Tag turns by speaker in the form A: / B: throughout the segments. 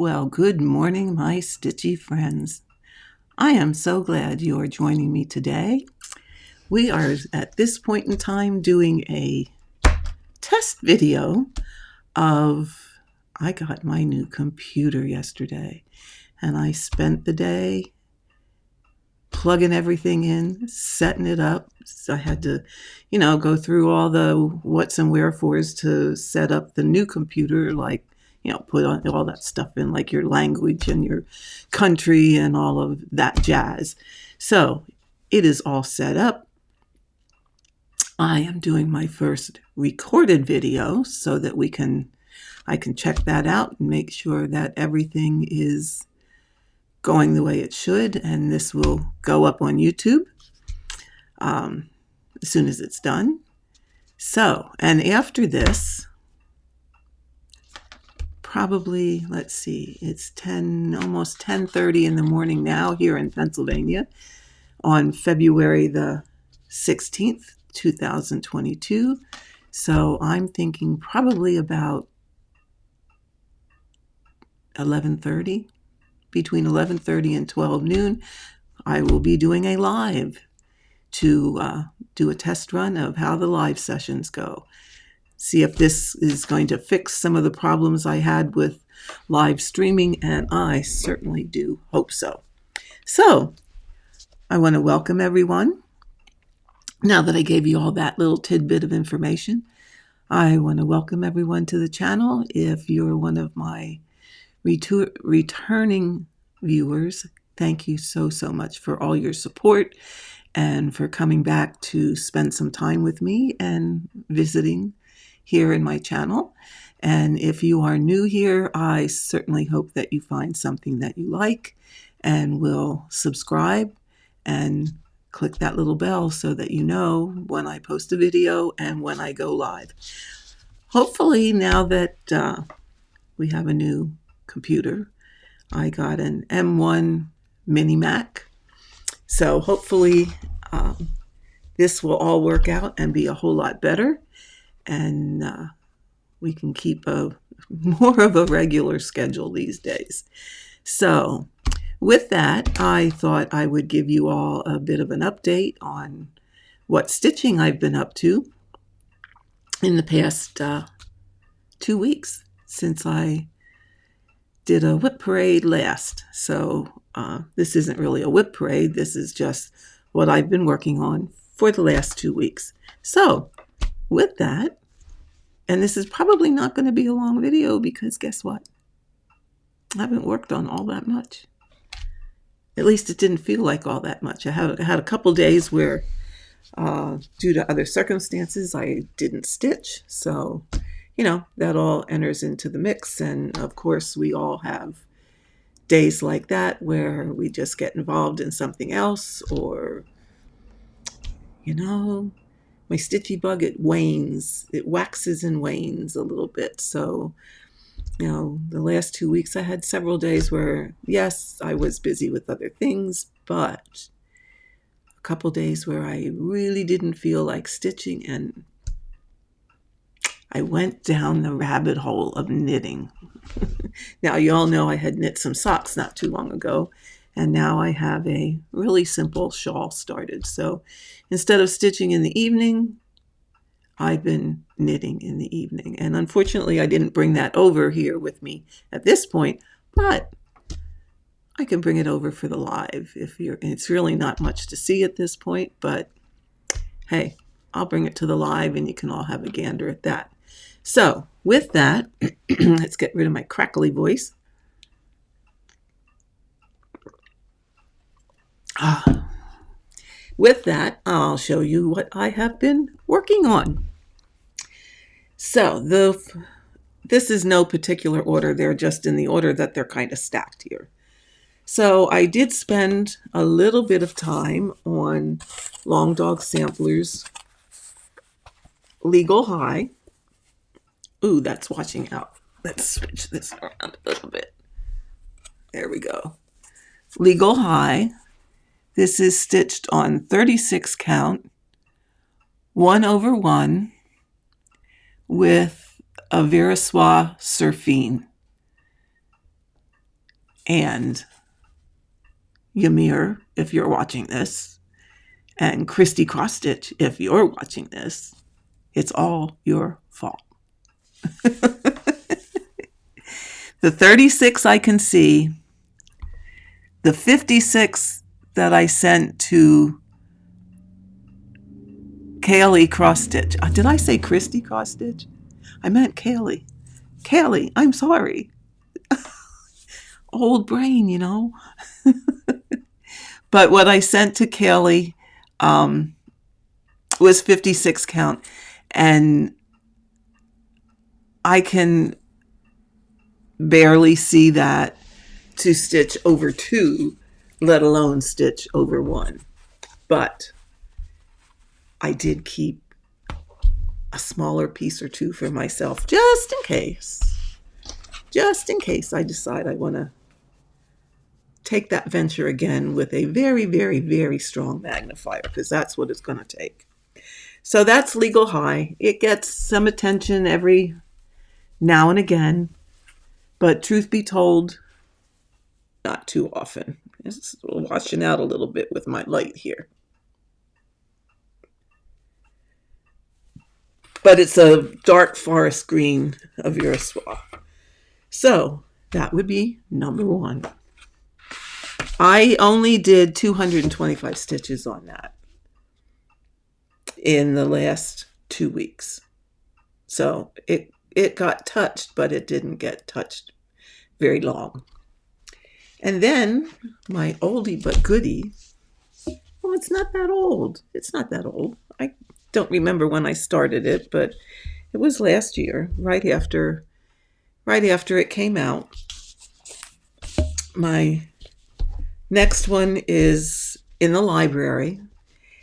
A: Well, good morning, my stitchy friends. I am so glad you are joining me today. We are at this point in time doing a test video I got my new computer yesterday, and I spent the day plugging everything in, setting it up. So I had to, go through all the what's and wherefores to set up the new computer, like, put on all that stuff in, like your language and your country and all of that jazz. So it is all set up. I am doing my first recorded video so that I can check that out and make sure that everything is going the way it should, and this will go up on YouTube as soon as it's done. So, and after this, probably, let's see, it's almost 10:30 in the morning now here in Pennsylvania on February the 16th, 2022. So I'm thinking probably about 11:30. Between 11:30 and 12 noon, I will be doing a live to do a test run of how the live sessions go. See if this is going to fix some of the problems I had with live streaming, and I certainly do hope so. So, I want to welcome everyone. Now that I gave you all that little tidbit of information, I want to welcome everyone to the channel. If you're one of my returning viewers, thank you so much for all your support and for coming back to spend some time with me and visiting here in my channel. And if you are new here, I certainly hope that you find something that you like and will subscribe and click that little bell so that you know when I post a video and when I go live. Hopefully, now that we have a new computer, I got an M1 Mini Mac. So hopefully this will all work out and be a whole lot better, and we can keep more of a regular schedule these days. So with that, I thought I would give you all a bit of an update on what stitching I've been up to in the past 2 weeks since I did a whip parade last. So this isn't really a whip parade. This is just what I've been working on for the last 2 weeks. So with that, and this is probably not going to be a long video because guess what? I haven't worked on all that much. At least it didn't feel like all that much. I had a couple days where, due to other circumstances, I didn't stitch. So that all enters into the mix. And of course, we all have days like that where we just get involved in something else, or, my stitchy bug, it wanes. It waxes and wanes a little bit. So, the last 2 weeks I had several days where, yes, I was busy with other things, but a couple days where I really didn't feel like stitching, and I went down the rabbit hole of knitting. Now, you all know I had knit some socks not too long ago, and now I have a really simple shawl started. So instead of stitching in the evening, I've been knitting in the evening. And unfortunately, I didn't bring that over here with me at this point, but I can bring it over for the live. It's really not much to see at this point, but hey, I'll bring it to the live and you can all have a gander at that. So with that, let's get rid of my crackly voice. With that, I'll show you what I have been working on. So this is no particular order. They're just in the order that they're kind of stacked here. So I did spend a little bit of time on Long Dog Sampler's Legal High. Ooh, that's washing out. Let's switch this around a little bit. There we go. Legal High. This is stitched on 36 count, 1/1 with a Viroissois surfine. and Ymir, if you're watching this, and Christy Cross Stitch, if you're watching this, it's all your fault. The 36 I can see, the 56 that I sent to Kaylee Cross Stitch. Did I say Christy Cross Stitch? I meant Kaylee. Kaylee, I'm sorry. Old brain, you know. But what I sent to Kaylee was 56 count. And I can barely see that to stitch over 2, let alone stitch over 1. But I did keep a smaller piece or 2 for myself, just in case I decide I want to take that venture again with a very, very, very strong magnifier, because that's what it's going to take. So that's Legal High. It gets some attention every now and again, but truth be told, not too often. It's washing out a little bit with my light here. But it's a dark forest green of Vireswa. So that would be number 1. I only did 225 stitches on that in the last 2 weeks. So it got touched, but it didn't get touched very long. And then my oldie but goodie, well, it's not that old. It's not that old. I don't remember when I started it, but it was last year, right after it came out. My next one is in the library,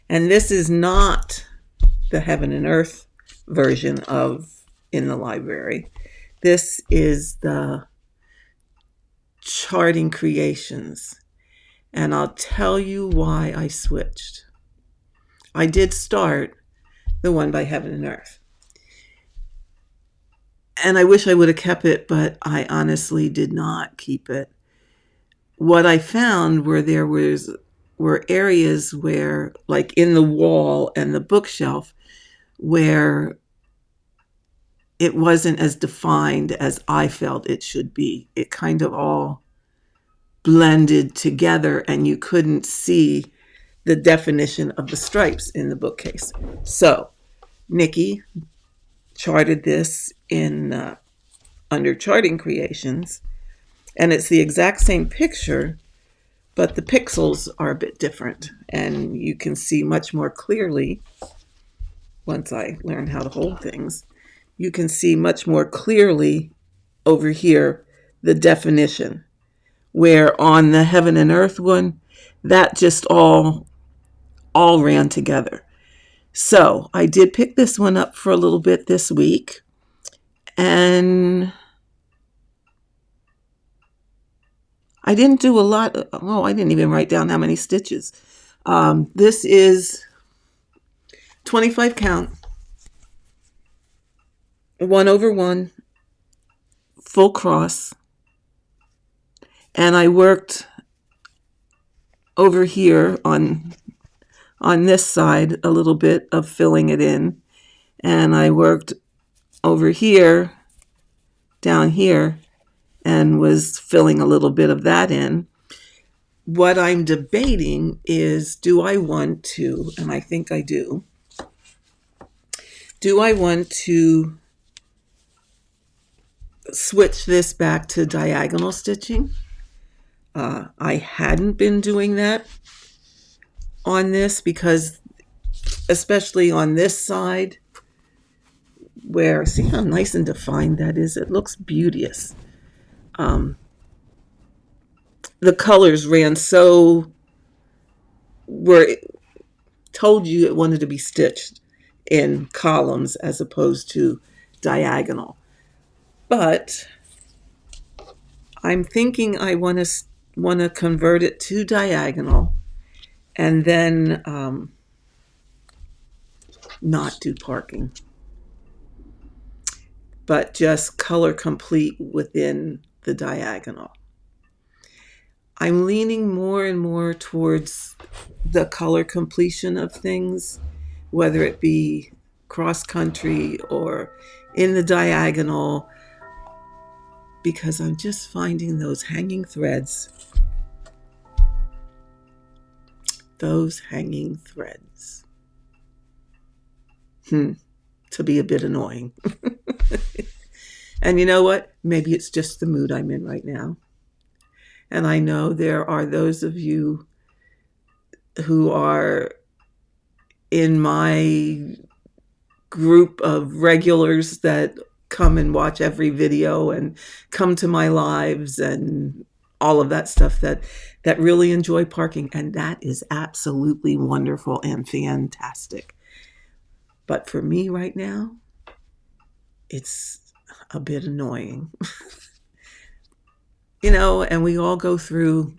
A: and this is not the Heaven and Earth version of In the Library. This is the Charting Creations, and I'll tell you why I switched. I did start the one by Heaven and Earth, and I wish I would have kept it, but I honestly did not keep it. What I found were areas where, like in the wall and the bookshelf, where it wasn't as defined as I felt it should be. It kind of all blended together, and you couldn't see the definition of the stripes in the bookcase. So Nikki charted this in under Charting Creations, and it's the exact same picture, but the pixels are a bit different, and you can see much more clearly, once I learn how to hold things, you can see much more clearly over here the definition, where on the Heaven and Earth one, that just all ran together. So I did pick this one up for a little bit this week, and I didn't do a lot. I didn't even write down how many stitches. This is 25 count, 1/1, full cross. And I worked over here on this side a little bit of filling it in. And I worked over here, down here, and was filling a little bit of that in. What I'm debating is, do I want to, and I think I do I want to switch this back to diagonal stitching? I hadn't been doing that on this because, especially on this side, where, see how nice and defined that is? It looks beauteous. The colors ran so, where it told you it wanted to be stitched in columns as opposed to diagonal. But I'm thinking I want to convert it to diagonal, and then not do parking, but just color complete within the diagonal. I'm leaning more and more towards the color completion of things, whether it be cross country or in the diagonal, because I'm just finding those hanging threads, to be a bit annoying. And you know what? Maybe it's just the mood I'm in right now. And I know there are those of you who are in my group of regulars that come and watch every video and come to my lives and all of that stuff that really enjoy parking. And that is absolutely wonderful and fantastic. But for me right now, it's a bit annoying. And we all go through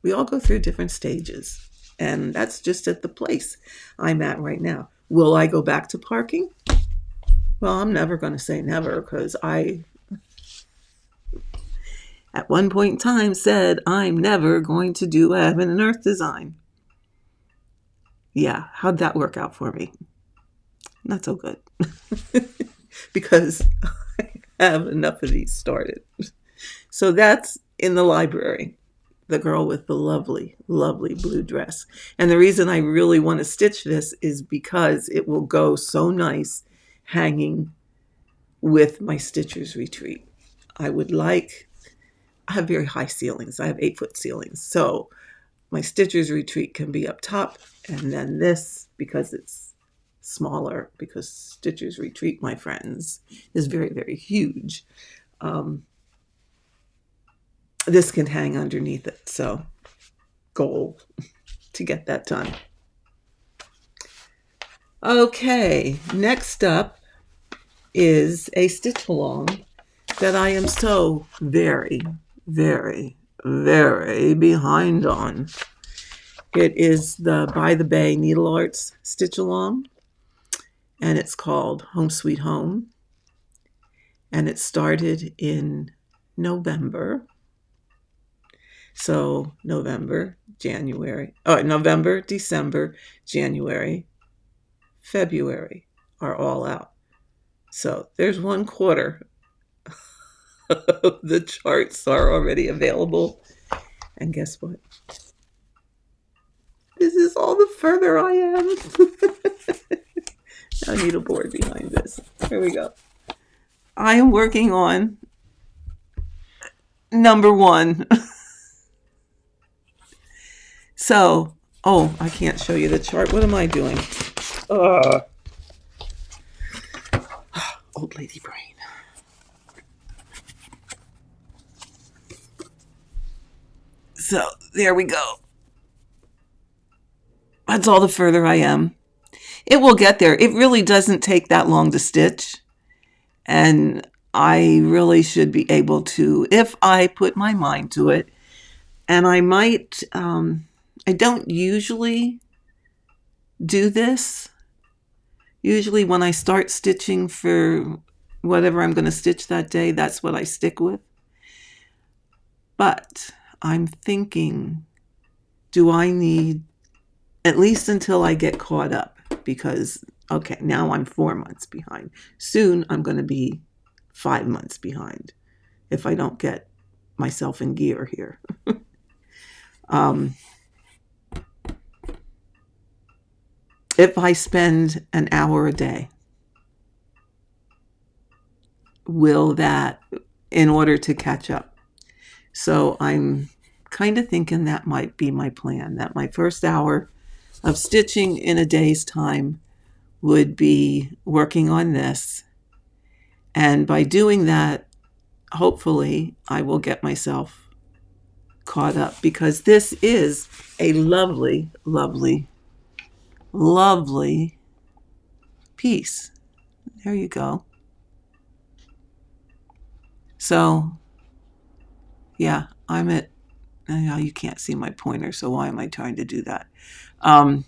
A: different stages. And that's just at the place I'm at right now. Will I go back to parking? Well, I'm never going to say never, because I, at one point in time, said I'm never going to do a heaven and earth design. Yeah, how'd that work out for me? Not so good. Because I have enough of these started. So that's in the library. The girl with the lovely, lovely blue dress. And the reason I really want to stitch this is because it will go so nice hanging with my Stitcher's Retreat. I have very high ceilings. I have 8-foot ceilings. So my Stitcher's Retreat can be up top. And then this, because it's smaller, because Stitcher's Retreat, my friends, is very, very huge. This can hang underneath it. So goal to get that done. Okay, next up is a stitch along that I am so very, very, very behind on. It is the By the Bay Needle Arts stitch along, and it's called Home Sweet Home. And it started in November. So November, December, January, February are all out. So there's 1/4 of the charts are already available. And guess what? This is all the further I am. I need a board behind this. Here we go. I am working on number 1. So, I can't show you the chart. What am I doing? Old lady brain. So, there we go. That's all the further I am. It will get there. It really doesn't take that long to stitch. And I really should be able to, if I put my mind to it. And I might, I don't usually do this. Usually when I start stitching for whatever I'm going to stitch that day, that's what I stick with. But I'm thinking, do I need at least until I get caught up? Because, okay, now I'm 4 months behind. Soon I'm going to be 5 months behind if I don't get myself in gear here. If I spend an hour a day, will that, in order to catch up? So I'm kind of thinking that might be my plan, that my first hour of stitching in a day's time would be working on this. And by doing that, hopefully I will get myself caught up, because this is a lovely, lovely, lovely piece. There you go. So, yeah, I'm at, you can't see my pointer, so why am I trying to do that? I'm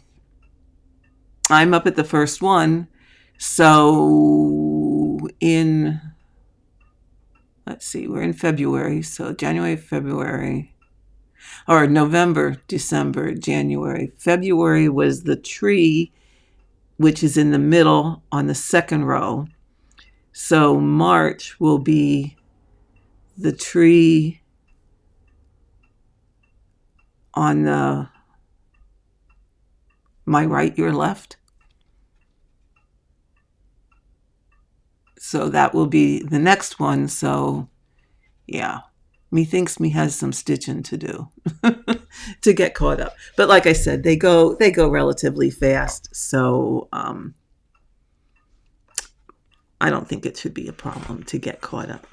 A: up at the first one. So let's see, we're in February. So January, February, or November, December, January. February was the tree, which is in the middle on the second row. So March will be the tree on my right, your left. So that will be the next one. So yeah, methinks me has some stitching to do to get caught up. But like I said, they go relatively fast. So I don't think it should be a problem to get caught up.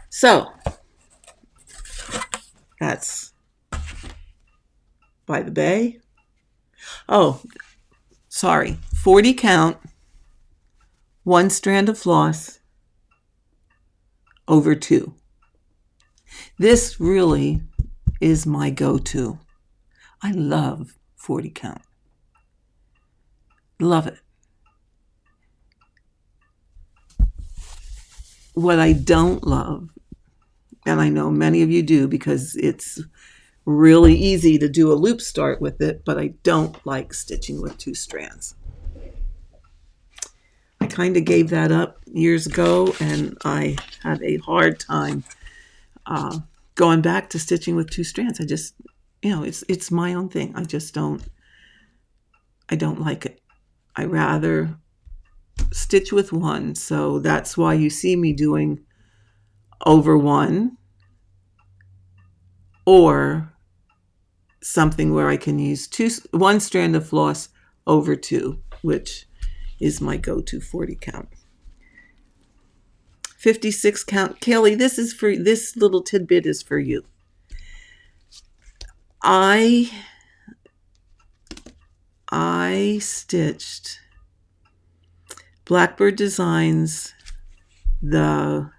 A: So that's by the bay. Oh, sorry. 40 count, 1 strand of floss over 2. This really is my go-to. I love 40 count. Love it. What I don't love, and I know many of you do because it's really easy to do a loop start with it, but I don't like stitching with 2 strands. I kind of gave that up years ago, and I had a hard time going back to stitching with 2 strands. I just, it's my own thing. I don't like it. I rather stitch with 1. So that's why you see me doing over 1 or something where I can use 1 strand of floss over 2, which is my go-to 40 count. 56 count. Kelly, this little tidbit is for you. I stitched Blackbird Designs the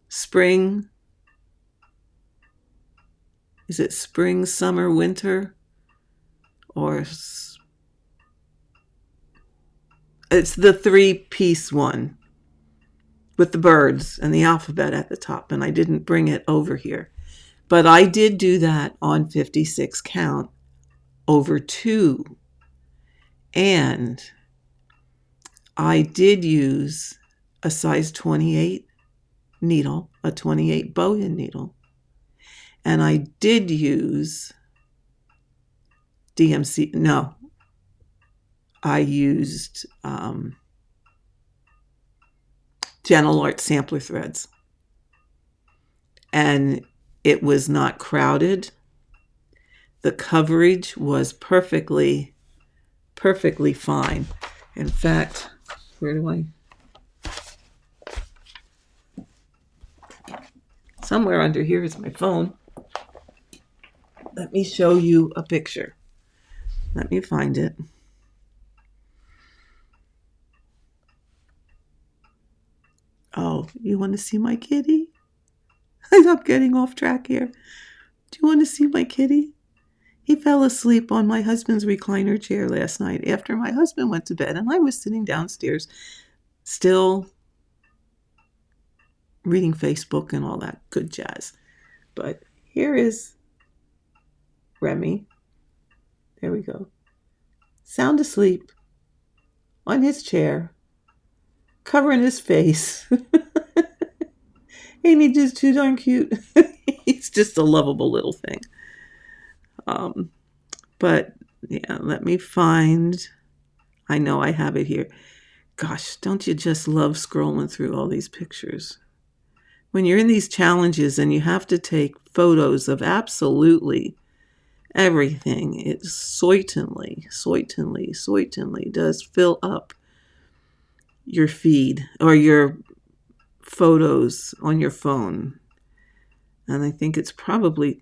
A: spring. Is it spring, summer, winter? Or it's the 3-piece one with the birds and the alphabet at the top, and I didn't bring it over here. But I did do that on 56 count over 2. And I did use a size 28 needle, a 28 bowhead needle. And I did use DMC. No, I used Gentle Art sampler threads. And it was not crowded. The coverage was perfectly fine. In fact, where do I? Somewhere under here is my phone. Let me show you a picture. Let me find it. Oh, you want to see my kitty? I'm getting off track here. Do you want to see my kitty? He fell asleep on my husband's recliner chair last night after my husband went to bed, and I was sitting downstairs still reading Facebook and all that good jazz. But here is Remy. There we go. Sound asleep on his chair, covering his face. Ain't he just too darn cute? He's just a lovable little thing. But yeah, let me find. I know I have it here. Gosh, don't you just love scrolling through all these pictures? When you're in these challenges and you have to take photos of absolutely everything, it certainly does fill up your feed or your photos on your phone. And I think it's probably,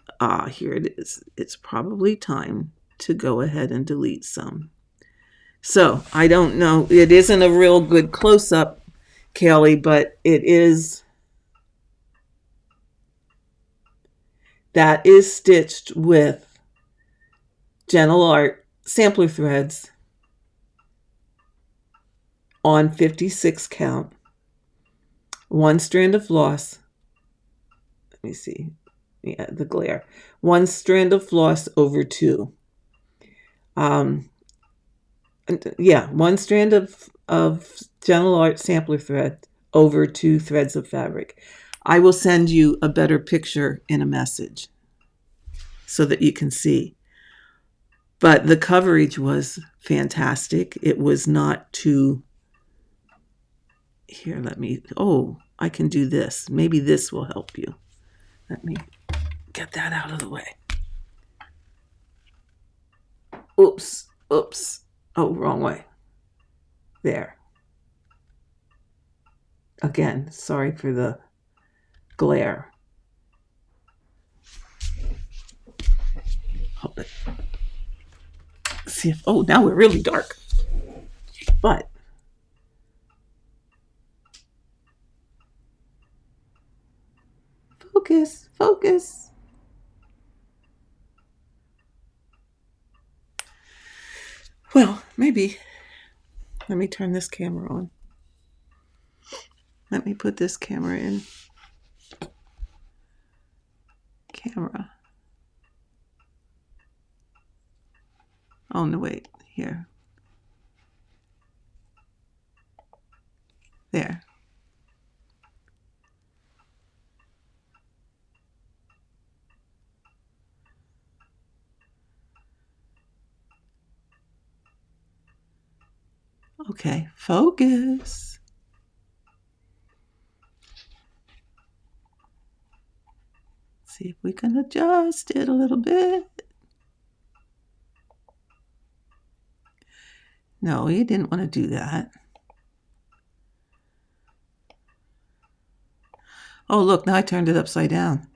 A: here it is. It's probably time to go ahead and delete some. So I don't know. It isn't a real good close-up, Kelly, but it is. That is stitched with Gentle Art sampler threads on 56 count, 1 strand of floss, let me see. Yeah, the glare. 1 strand of floss over 2. Yeah, 1 strand of Gentle Art sampler thread over 2 threads of fabric. I will send you a better picture in a message so that you can see. But the coverage was fantastic. It was not too... Here, let me... Oh, I can do this. Maybe this will help you. Let me get that out of the way. Oops. Oops. Oh, wrong way. There. Again, sorry for the glare. Hold it. See if... Oh, now we're really dark. But... Focus. Focus. Well, maybe. Let me turn this camera on. Let me put this camera in. Camera. Oh, no, wait. Here. There. Okay, focus. See if we can adjust it a little bit. No, you didn't want to do that. Oh, look, now I turned it upside down.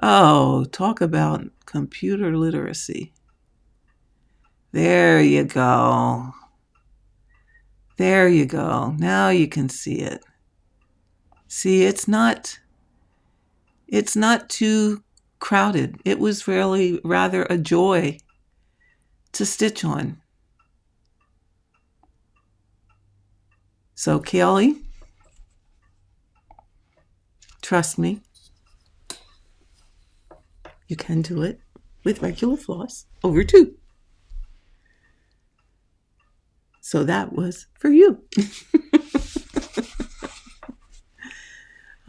A: Oh, talk about computer literacy. There you go. There you go. Now you can see it. See, it's not too crowded. It was really rather a joy to stitch on. So, Kelly, trust me, you can do it with regular floss over 2. So that was for you.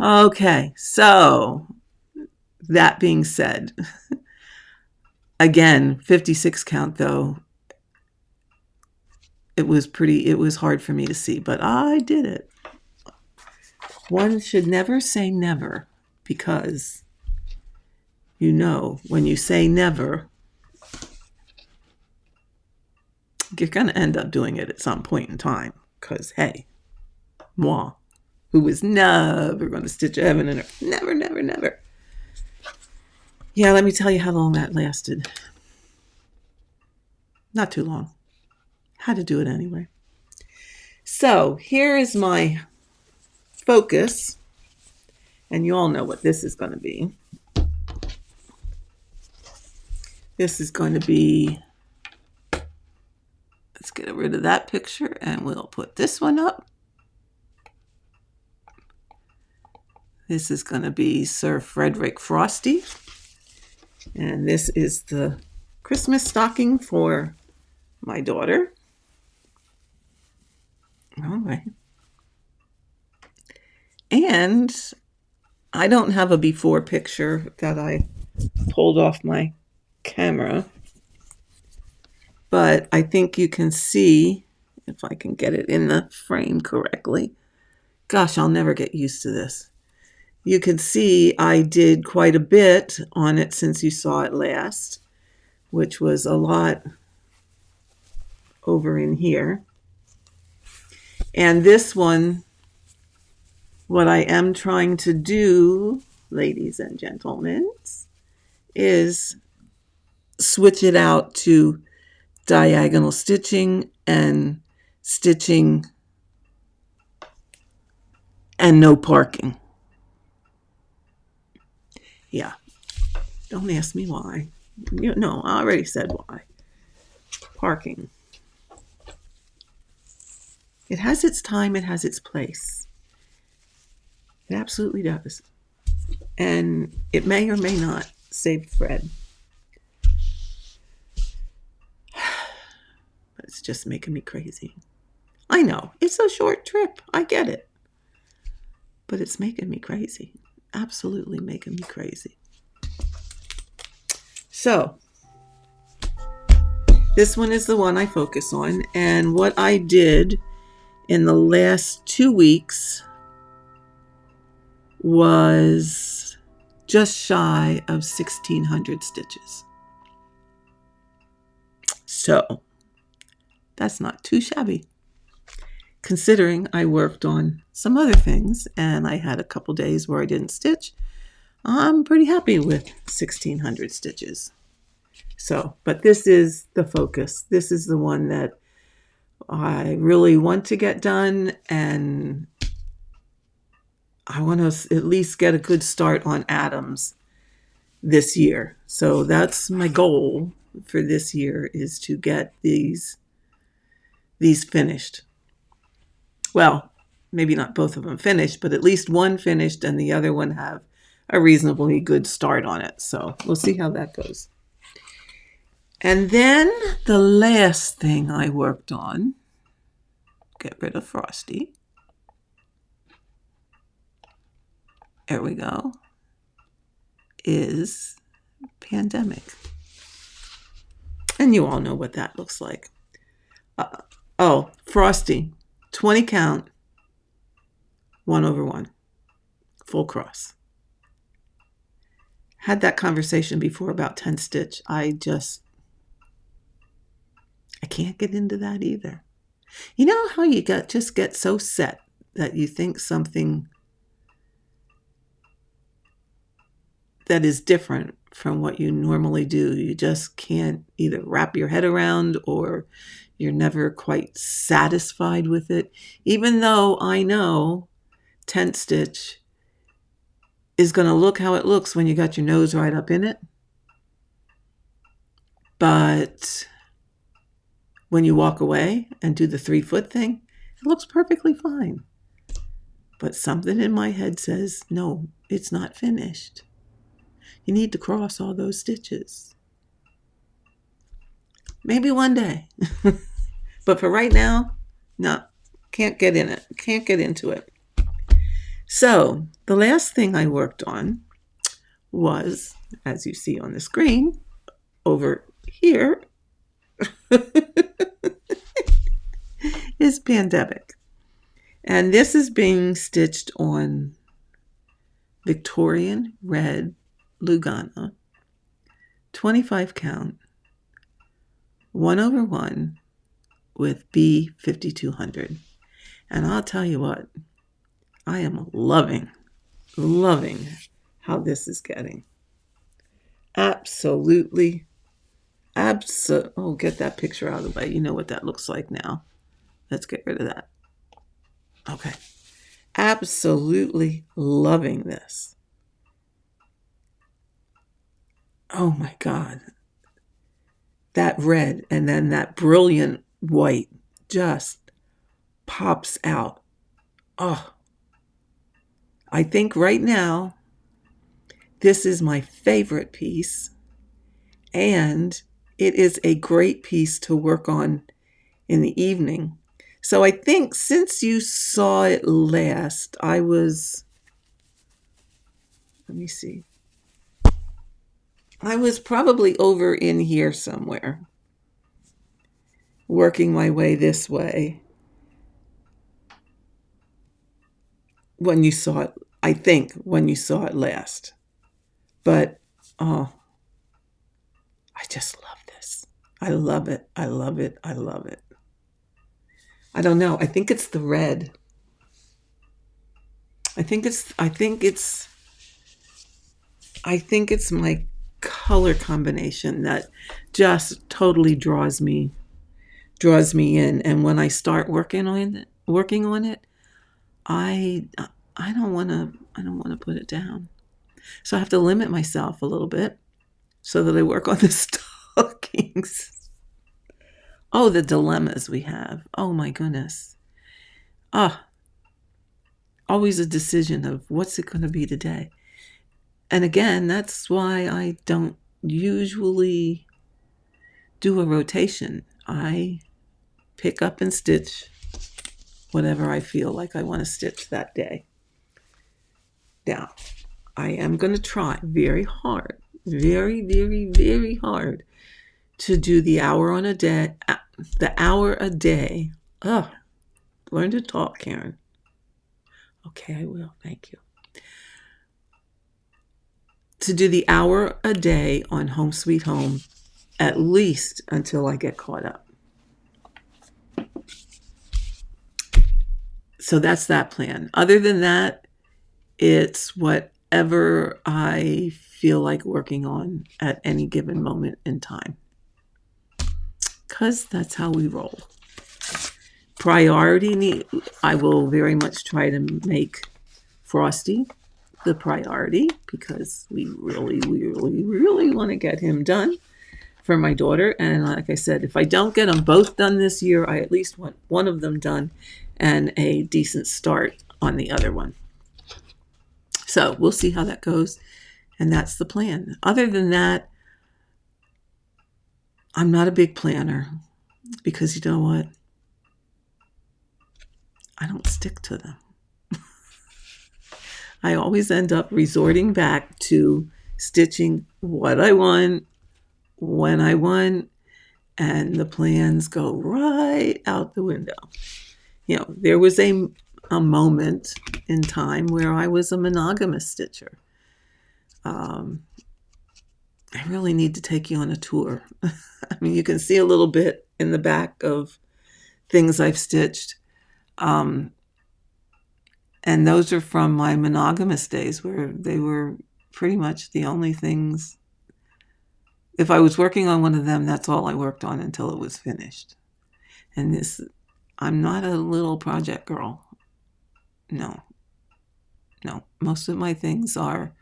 A: Okay, so that being said, again, 56 count though, it was hard for me to see, but I did it. One should never say never, because you know, when you say never, you're going to end up doing it at some point in time. Because, hey, moi, who was never going to stitch a heaven and earth. Never, never, never. Yeah, let me tell you how long that lasted. Not too long. Had to do it anyway. So, here is my focus. And you all know what this is going to be. This is going to be... Let's get rid of that picture and we'll put this one up. This is going to be Sir Frederick Frosty. And this is the Christmas stocking for my daughter. All right. And I don't have a before picture that I pulled off my camera. But I think you can see, if I can get it in the frame correctly. Gosh, I'll never get used to this. You can see I did quite a bit on it since you saw it last, which was a lot over in here. And this one, what I am trying to do, ladies and gentlemen, is switch it out to diagonal stitching and stitching and no parking. Yeah, don't ask me why. No, I already said why. Parking. It has its time, it has its place. It absolutely does. and it may or may not save Fred. But it's just making me crazy. I know, it's a short trip. I get it. But it's making me crazy. Absolutely making me crazy. So, this one is the one I focus on. And what I did in the last 2 weeks was just shy of 1,600 stitches. So, that's not too shabby. Considering I worked on some other things and I had a couple days where I didn't stitch, I'm pretty happy with 1,600 stitches. So, but this is the focus. This is the one that I really want to get done, and I want to at least get a good start on Adams this year. So that's my goal for this year, is to get these finished. Well, maybe not both of them finished, but at least one finished and the other one have a reasonably good start on it. So we'll see how that goes. And then the last thing I worked on, get rid of Frosty. There we go, is Pandemic. And you all know what that looks like. Frosty, 20 count, 1/1, full cross. Had that conversation before about 10 stitch. I can't get into that either. You know how you just get so set that you think something that is different from what you normally do, you just can't either wrap your head around, or you're never quite satisfied with it. Even though I know tent stitch is going to look how it looks when you got your nose right up in it. But when you walk away and do the 3-foot thing, it looks perfectly fine. But something in my head says, no, it's not finished. You need to cross all those stitches. Maybe one day. But for right now, no, can't get in it. Can't get into it. So the last thing I worked on was, as you see on the screen, over here, is Pandemic. And this is being stitched on Victorian Red Lugana, 25 count, 1/1 with B5200. And I'll tell you what, I am loving how this is getting. Absolutely. Oh, get that picture out of the way. You know what that looks like now. Let's get rid of that. Okay. Absolutely loving this. Oh my God. That red and then that brilliant white just pops out. Oh, I think right now this is my favorite piece, and it is a great piece to work on in the evening. So I think since you saw it last, let me see. I was probably over in here somewhere, working my way this way when you saw it, I think, when you saw it last. But, I just love this. I love it. I love it. I love it. I don't know. I think it's the red. I think it's my color combination that just totally draws me in. And when I start working on it, I don't want to put it down. So I have to limit myself a little bit so that I work on the stockings. Oh, the dilemmas we have. Oh my goodness. Always a decision of what's it going to be today. And again, that's why I don't usually do a rotation. I pick up and stitch whatever I feel like I want to stitch that day. Now, I am going to try very hard, very, very, very hard to do the hour on a day, the hour a day. Oh, learn to talk, Karen. Okay, I will. Thank you. To do the hour a day on Home Sweet Home, at least until I get caught up. So that's that plan. Other than that, it's whatever I feel like working on at any given moment in time. Because that's how we roll. Priority, I will very much try to make Frosty the priority because we really, really, really want to get him done for my daughter. And like I said, if I don't get them both done this year, I at least want one of them done and a decent start on the other one. So we'll see how that goes. And that's the plan. Other than that, I'm not a big planner because you know what? I don't stick to them. I always end up resorting back to stitching what I want, when I want, and the plans go right out the window. You know, there was a moment in time where I was a monogamous stitcher. I really need to take you on a tour. I mean, you can see a little bit in the back of things I've stitched. And those are from my monogamous days where they were pretty much the only things. If I was working on one of them, that's all I worked on until it was finished. And this, I'm not a little project girl. No. Most of my things are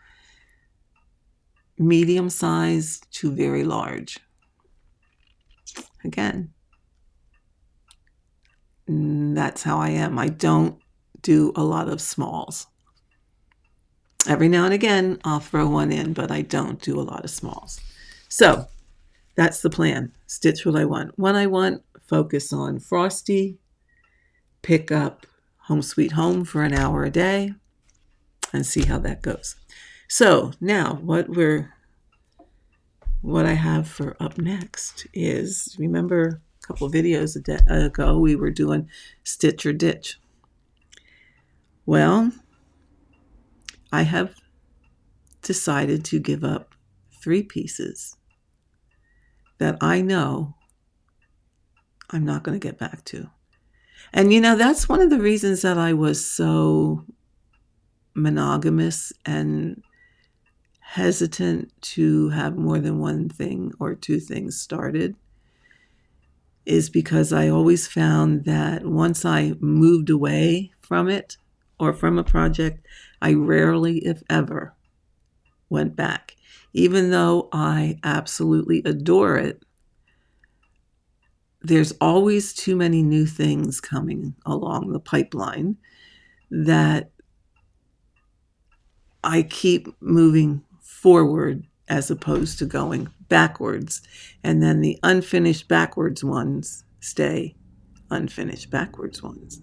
A: medium size to very large. Again, that's how I am. I don't do a lot of smalls. Every now and again, I'll throw one in, but I don't do a lot of smalls. So that's the plan. Stitch what I want. When I want, focus on Frosty, pick up Home Sweet Home for an hour a day, and see how that goes. So now what I have for up next is, remember a couple of videos ago we were doing Stitch or Ditch. Well, I have decided to give up 3 pieces that I know I'm not going to get back to. And you know, that's one of the reasons that I was so monogamous and hesitant to have more than one thing or 2 things started, is because I always found that once I moved away from it or from a project, I rarely, if ever, went back. Even though I absolutely adore it, there's always too many new things coming along the pipeline that I keep moving forward as opposed to going backwards. And then the unfinished backwards ones stay unfinished backwards ones.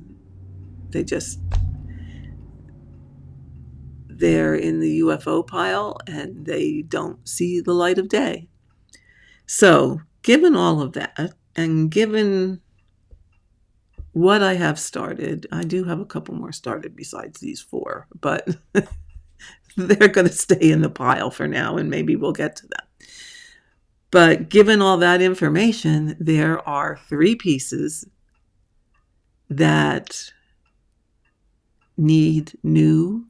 A: They're in the UFO pile and they don't see the light of day. So given all of that, and given what I have started, I do have a couple more started besides these 4, but they're going to stay in the pile for now, and maybe we'll get to them. But given all that information, there are 3 pieces that need new,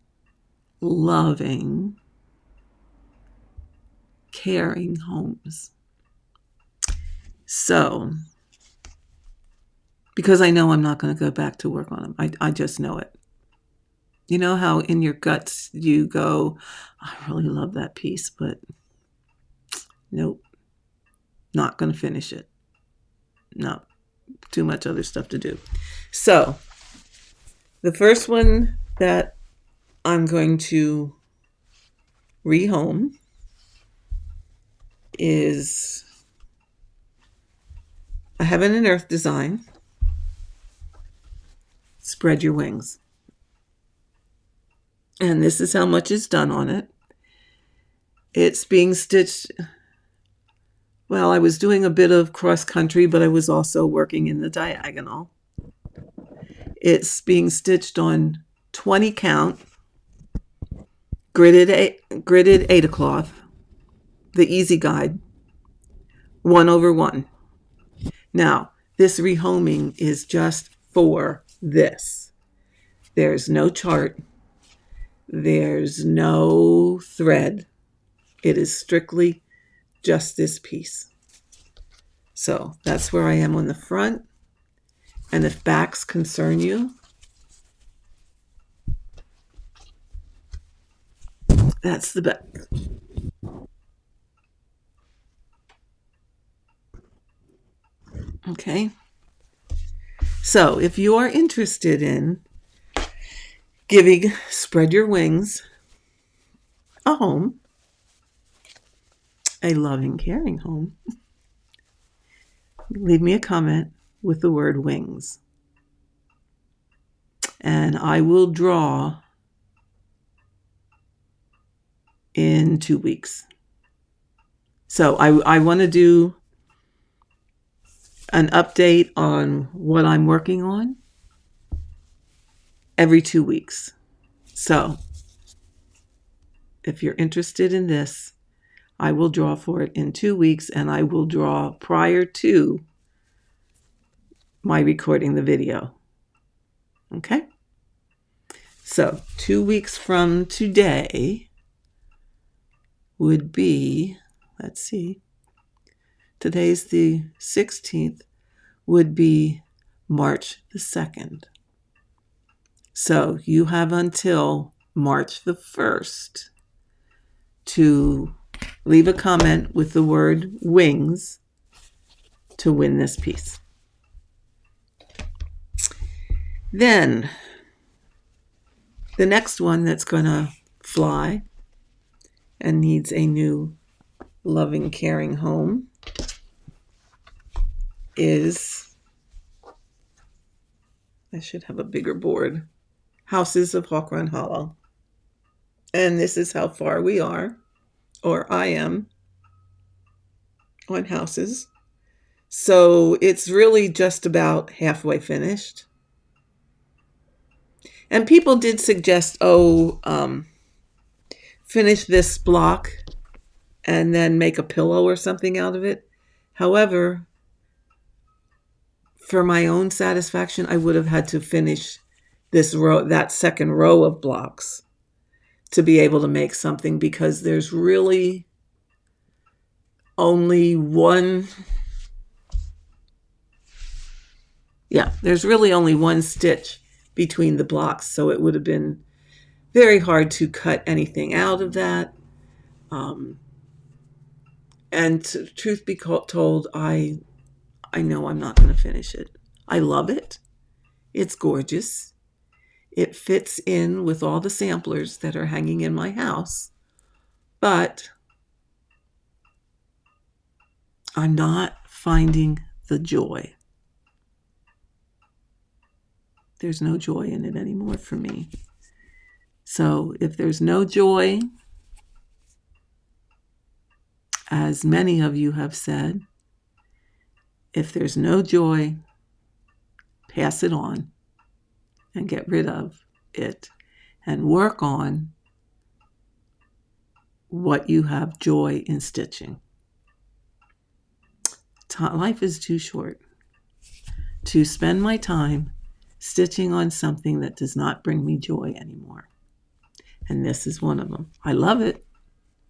A: loving, caring homes. So, because I know I'm not going to go back to work on them. I just know it. You know how in your guts you go, I really love that piece, but nope, not going to finish it. No, too much other stuff to do. So, the first one that I'm going to rehome is a heaven and earth design. Spread your wings. And this is how much is done on it. It's being stitched. Well, I was doing a bit of cross country, but I was also working in the diagonal. It's being stitched on 20 count, gridded Aida cloth, the easy guide, 1/1. Now, this rehoming is just for this. There's no chart. There's no thread. It is strictly just this piece. So that's where I am on the front. And if backs concern you, that's the back. Okay. So if you are interested in giving Spread Your Wings a home, a loving, caring home, leave me a comment with the word wings. And I will draw in 2 weeks. So I want to do an update on what I'm working on every 2 weeks. So if you're interested in this, I will draw for it in 2 weeks, and I will draw prior to my recording the video. Okay? So 2 weeks from today would be, let's see, today's the 16th, would be March the 2nd. So you have until March the 1st to leave a comment with the word wings to win this piece. Then the next one that's going to fly and needs a new loving, caring home is, I should have a bigger board, Houses of Hawk Run Hollow. And this is how far we are, or I am, on houses. So it's really just about halfway finished. And people did suggest, finish this block and then make a pillow or something out of it. However, for my own satisfaction, I would have had to finish this row, that second row of blocks, to be able to make something, because there's really only one, there's really only one stitch between the blocks, so it would have been very hard to cut anything out of that. And truth be told, I know I'm not going to finish it. I love it. It's gorgeous. It fits in with all the samplers that are hanging in my house. But I'm not finding the joy. There's no joy in it anymore for me. So if there's no joy, as many of you have said, if there's no joy, pass it on and get rid of it and work on what you have joy in stitching. Life is too short to spend my time stitching on something that does not bring me joy anymore. And this is one of them. I love it.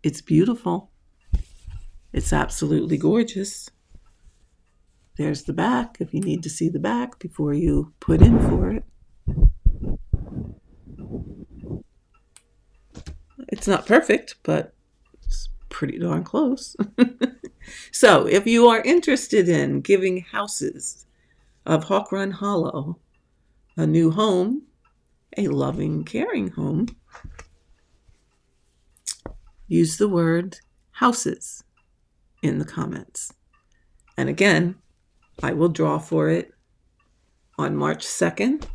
A: It's beautiful. It's absolutely gorgeous. There's the back, if you need to see the back before you put in for it. It's not perfect, but it's pretty darn close. So if you are interested in giving Houses of Hawk Run Hollow a new home, a loving, caring home, use the word houses in the comments. And again, I will draw for it on March 2nd.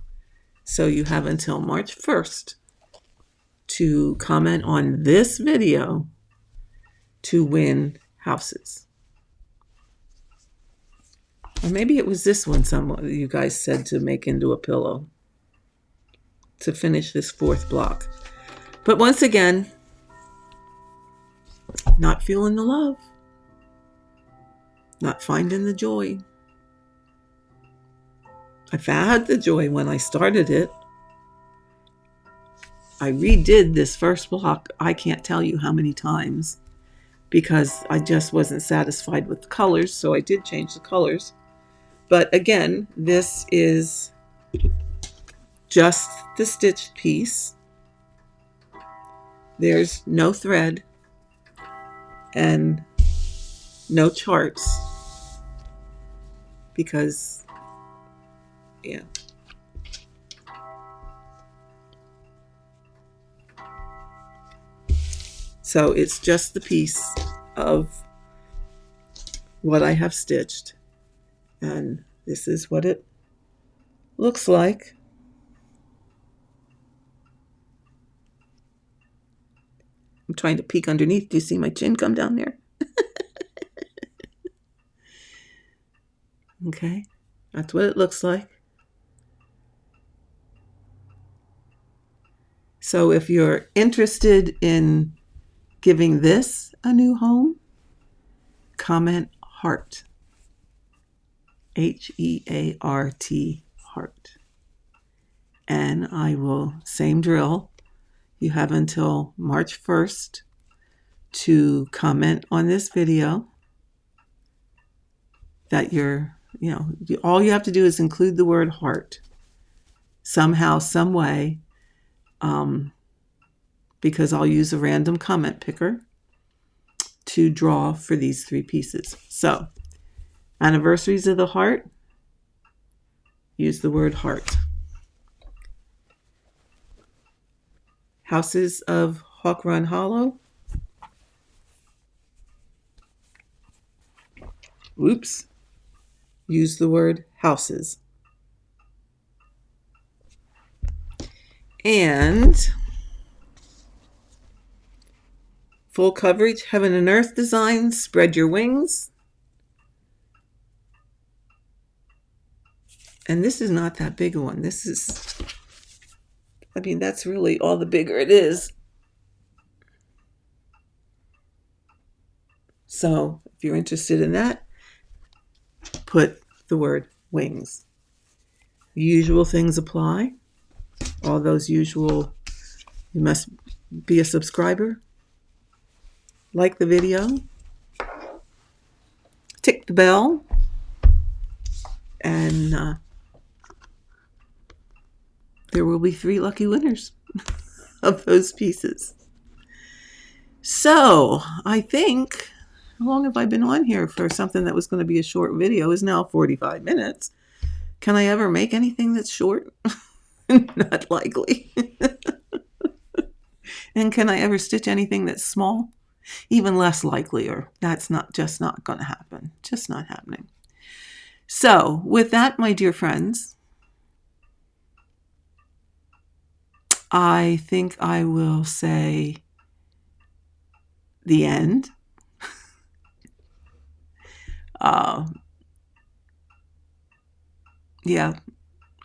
A: So you have until March 1st to comment on this video to win houses. Or maybe it was this one someone you guys said to make into a pillow to finish this 4th block. But once again, not feeling the love, not finding the joy. I've had the joy when I started it. I redid this first block, I can't tell you how many times, because I just wasn't satisfied with the colors, so I did change the colors. But again, this is just the stitched piece. There's no thread and no charts because, yeah. So it's just the piece of what I have stitched. And this is what it looks like. I'm trying to peek underneath. Do you see my chin come down there? Okay, that's what it looks like. So if you're interested in giving this a new home, comment heart. H-E-A-R-T, heart. And I will, same drill. You have until March 1st to comment on this video that all you have to do is include the word heart somehow, some way, because I'll use a random comment picker to draw for these 3 pieces. So, anniversaries of the heart, use the word heart. Houses of Hawk Run Hollow. Oops. Use the word houses. And full coverage, Heaven and Earth design, spread your wings. And this is not that big a one. This is, that's really all the bigger it is. So if you're interested in that, put the word wings. Usual things apply. All those usual, you must be a subscriber, like the video, tick the bell, and there will be 3 lucky winners of those pieces. So I think, how long have I been on here for something that was going to be a short video is now 45 minutes. Can I ever make anything that's short? Not likely. And can I ever stitch anything that's small? Even less likely, or that's just not going to happen. Just not happening. So with that, my dear friends, I think I will say the end. Yeah,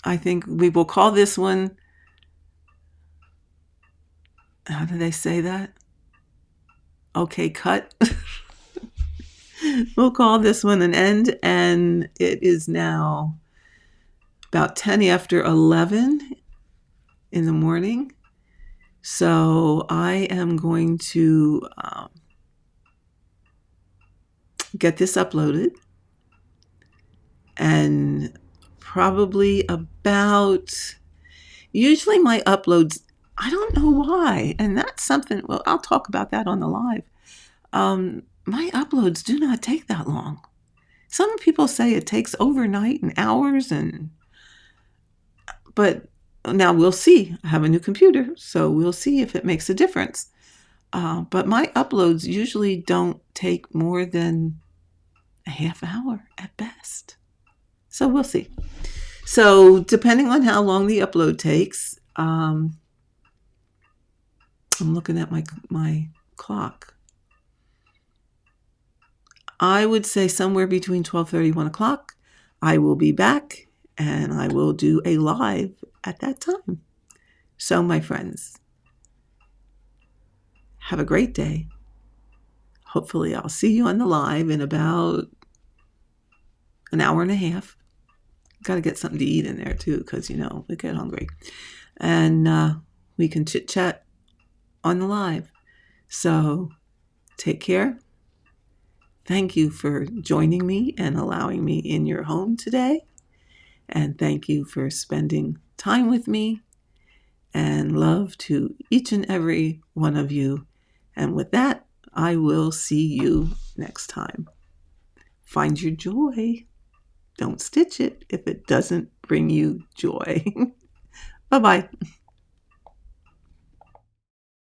A: I think we will call this one, how do they say that? Okay, cut. We'll call this one an end, and it is now about 10 after 11 in the morning. So I am going to get this uploaded, and probably usually my uploads, I don't know why, and that's something, well, I'll talk about that on the live. My uploads do not take that long. Some people say it takes overnight and hours, but now we'll see. I have a new computer, so we'll see if it makes a difference. But my uploads usually don't take more than a half hour at best. So we'll see. So depending on how long the upload takes, I'm looking at my clock. I would say somewhere between 12:30 1 o'clock, I will be back and I will do a live at that time. So my friends, have a great day. Hopefully I'll see you on the live in about an hour and a half. Got to get something to eat in there too, because, we get hungry. And we can chit chat on the live. So take care. Thank you for joining me and allowing me in your home today. And thank you for spending time with me. And love to each and every one of you. And with that, I will see you next time. Find your joy. Don't stitch it if it doesn't bring you joy. Bye-bye.